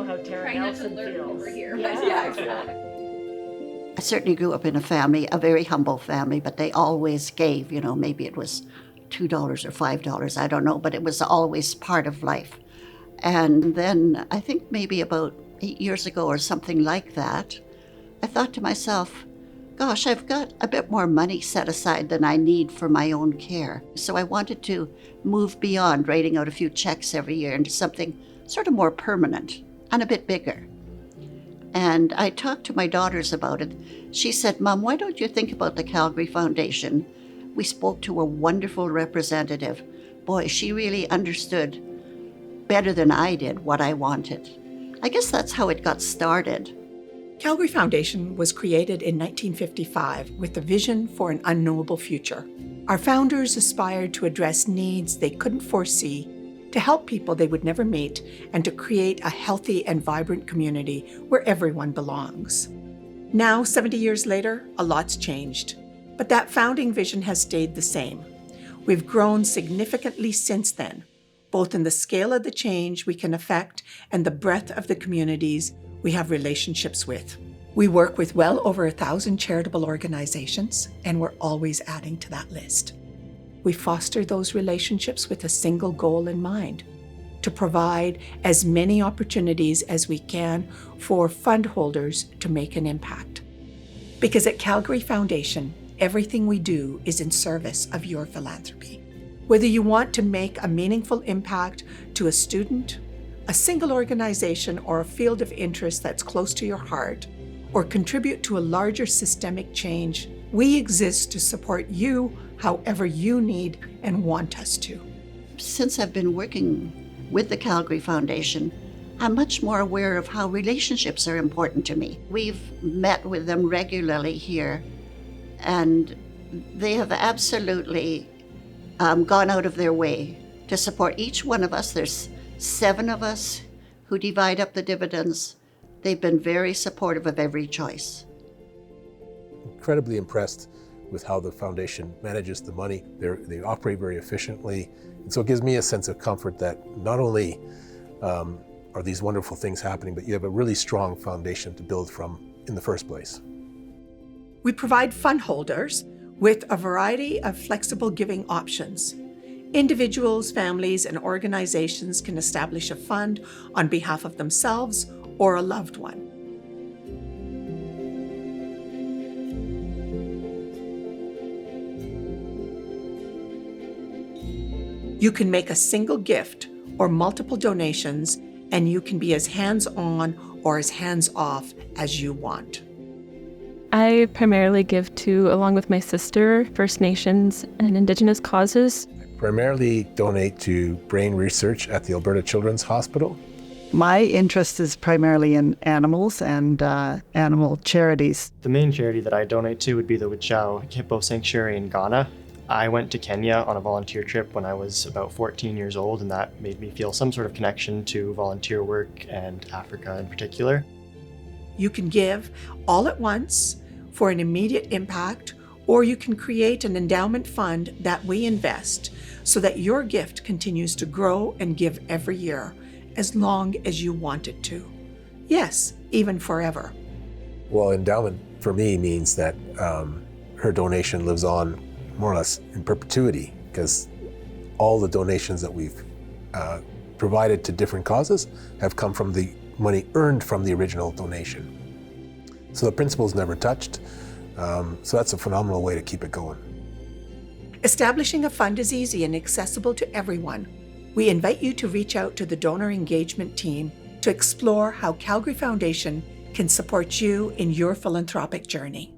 how Tara Trying not to Nelson learn feels. over here. Yeah. I certainly grew up in a family, a very humble family, but they always gave, maybe it was $2 or $5, I don't know, but it was always part of life. And then I think maybe about 8 years ago or something like that, I thought to myself, gosh, I've got a bit more money set aside than I need for my own care. So I wanted to move beyond writing out a few checks every year into something sort of more permanent and a bit bigger. And I talked to my daughters about it. She said, Mom, why don't you think about the Calgary Foundation? We spoke to a wonderful representative. Boy, she really understood better than I did what I wanted. I guess that's how it got started. Calgary Foundation was created in 1955 with a vision for an unknowable future. Our founders aspired to address needs they couldn't foresee, to help people they would never meet, and to create a healthy and vibrant community where everyone belongs. Now, 70 years later, a lot's changed, but that founding vision has stayed the same. We've grown significantly since then, both in the scale of the change we can affect and the breadth of the communities we have relationships with. We work with well over 1,000 charitable organizations, and we're always adding to that list. We foster those relationships with a single goal in mind: to provide as many opportunities as we can for fund holders to make an impact. Because at Calgary Foundation, everything we do is in service of your philanthropy. Whether you want to make a meaningful impact to a student, a single organization, or a field of interest that's close to your heart, or contribute to a larger systemic change, we exist to support you however you need and want us to. Since I've been working with the Calgary Foundation, I'm much more aware of how relationships are important to me. We've met with them regularly here, and they have absolutely gone out of their way to support each one of us. There's 7 of us who divide up the dividends. They've been very supportive of every choice. Incredibly impressed with how the foundation manages the money. They operate very efficiently. And so it gives me a sense of comfort that not only are these wonderful things happening, but you have a really strong foundation to build from in the first place. We provide fund holders with a variety of flexible giving options. Individuals, families, and organizations can establish a fund on behalf of themselves or a loved one. You can make a single gift or multiple donations, and you can be as hands-on or as hands-off as you want. I primarily give to, along with my sister, First Nations and Indigenous causes. I primarily donate to brain research at the Alberta Children's Hospital. My interest is primarily in animals and animal charities. The main charity that I donate to would be the Wichao Hippo Sanctuary in Ghana. I went to Kenya on a volunteer trip when I was about 14 years old, and that made me feel some sort of connection to volunteer work and Africa in particular. You can give all at once for an immediate impact, or you can create an endowment fund that we invest so that your gift continues to grow and give every year, as long as you want it to. Yes, even forever. Well, endowment for me means that her donation lives on more or less in perpetuity, because all the donations that we've provided to different causes have come from the money earned from the original donation. So the principle's never touched. So that's a phenomenal way to keep it going. Establishing a fund is easy and accessible to everyone. We invite you to reach out to the donor engagement team to explore how Calgary Foundation can support you in your philanthropic journey.